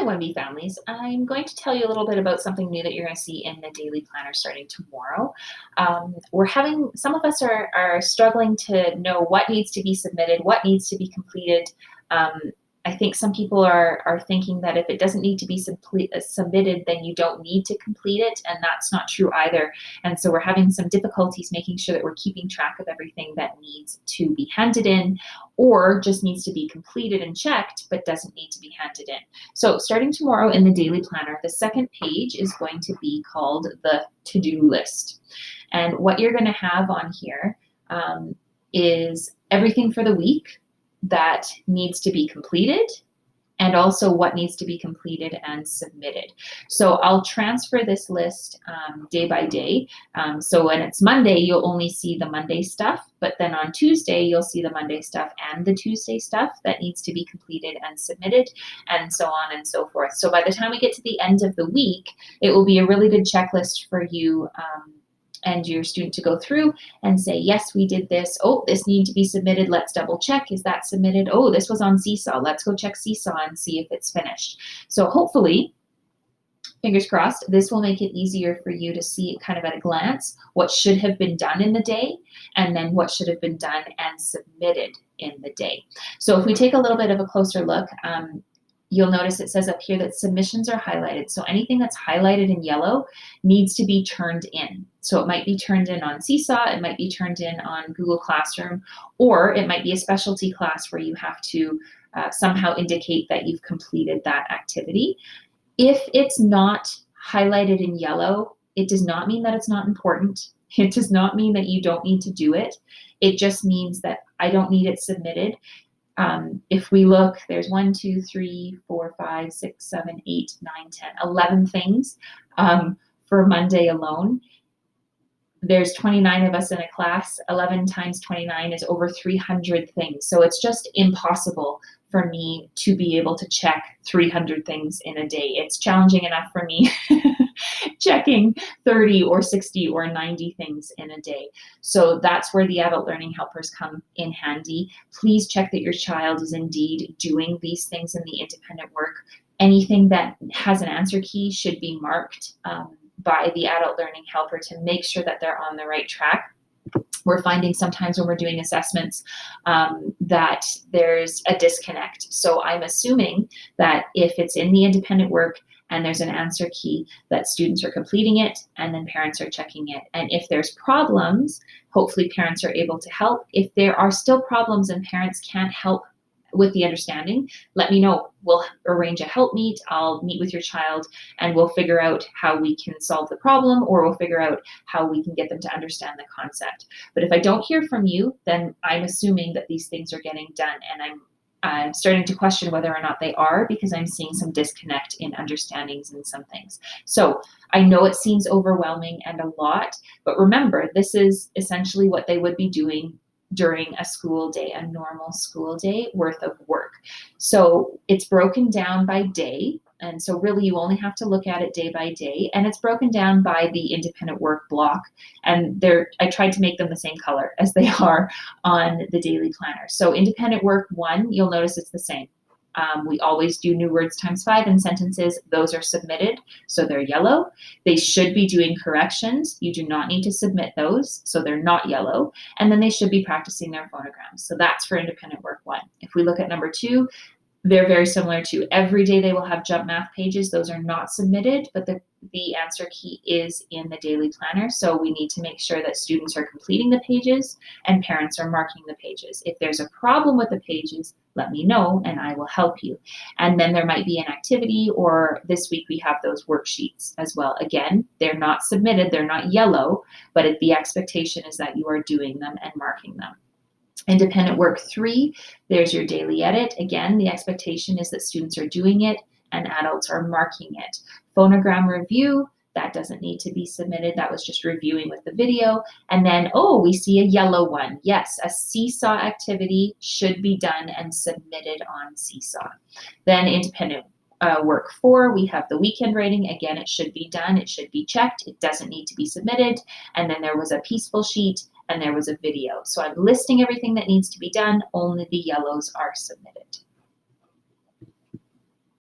Hi, Wenby families. I'm going to tell you a little bit about something new that you're going to see in the daily planner starting tomorrow. We're having, some of us are struggling to know what needs to be submitted, what needs to be completed. Um, I think some people are thinking that if it doesn't need to be submitted, then you don't need to complete it, and that's not true either. And so we're having some difficulties making sure that we're keeping track of everything that needs to be handed in or just needs to be completed and checked, but doesn't need to be handed in. So starting tomorrow in the daily planner, the second page is going to be called the to-do list. And what you're going to have on here is everything for the week that needs to be completed and also what needs to be completed and submitted. So I'll transfer this list day by day. So when it's Monday, you'll only see the Monday stuff, but then on Tuesday, you'll see the Monday stuff and the Tuesday stuff that needs to be completed and submitted, and so on and so forth. So by the time we get to the end of the week, it will be a really good checklist for you and your student to go through and say, yes, we did this. Oh, this needs to be submitted. Let's double check. Is that submitted? Oh, this was on Seesaw. Let's go check Seesaw and see if it's finished. So hopefully, fingers crossed, this will make it easier for you to see kind of at a glance what should have been done in the day and then what should have been done and submitted in the day. So if we take a little bit of a closer look, you'll notice it says up here that submissions are highlighted. So anything that's highlighted in yellow needs to be turned in. So it might be turned in on Seesaw, it might be turned in on Google Classroom, or it might be a specialty class where you have to somehow indicate that you've completed that activity. If it's not highlighted in yellow, it does not mean that it's not important. It does not mean that you don't need to do it. It just means that I don't need it submitted. If we look, there's 1, 2, 3, 4, 5, 6, 7, 8, 9, 10, 11 things for Monday alone. There's 29 of us in a class. 11 times 29 is over 300 things. So it's just impossible for me to be able to check 300 things in a day. It's challenging enough for me checking 30 or 60 or 90 things in a day. So that's where the adult learning helpers come in handy. Please check that your child is indeed doing these things in the independent work. Anything that has an answer key should be marked by the adult learning helper to make sure that they're on the right track. We're finding sometimes when we're doing assessments that there's a disconnect. So I'm assuming that if it's in the independent work and there's an answer key, that students are completing it and then parents are checking it. And if there's problems, hopefully parents are able to help. If there are still problems and parents can't help with the understanding, let me know. We'll arrange a help meet. I'll meet with your child and we'll figure out how we can solve the problem, or we'll figure out how we can get them to understand the concept. But if I don't hear from you, then I'm assuming that these things are getting done, and I'm starting to question whether or not they are, because I'm seeing some disconnect in understandings in some things. So I know it seems overwhelming and a lot, but remember, this is essentially what they would be doing during a school day, a normal school day worth of work. So it's broken down by day. And so really you only have to look at it day by day, and it's broken down by the independent work block. And I tried to make them the same color as they are on the daily planner. So independent work 1, you'll notice it's the same. We always do new words times 5 in sentences. Those are submitted, so they're yellow. They should be doing corrections. You do not need to submit those, so they're not yellow. And then they should be practicing their phonograms. So that's for independent work 1. If we look at number 2, they're very similar to every day they will have jump math pages. Those are not submitted, but the answer key is in the daily planner. So we need to make sure that students are completing the pages and parents are marking the pages. If there's a problem with the pages, let me know and I will help you. And then there might be an activity, or this week we have those worksheets as well. Again, they're not submitted, they're not yellow, but the expectation is that you are doing them and marking them. Independent work 3, there's your daily edit. Again, the expectation is that students are doing it and adults are marking it. Phonogram review, that doesn't need to be submitted. That was just reviewing with the video. And then, oh, we see a yellow one. Yes, a Seesaw activity should be done and submitted on Seesaw. Then independent work 4, we have the weekend rating. Again, it should be done. It should be checked. It doesn't need to be submitted. And then there was a peaceful sheet and there was a video. So I'm listing everything that needs to be done. Only the yellows are submitted.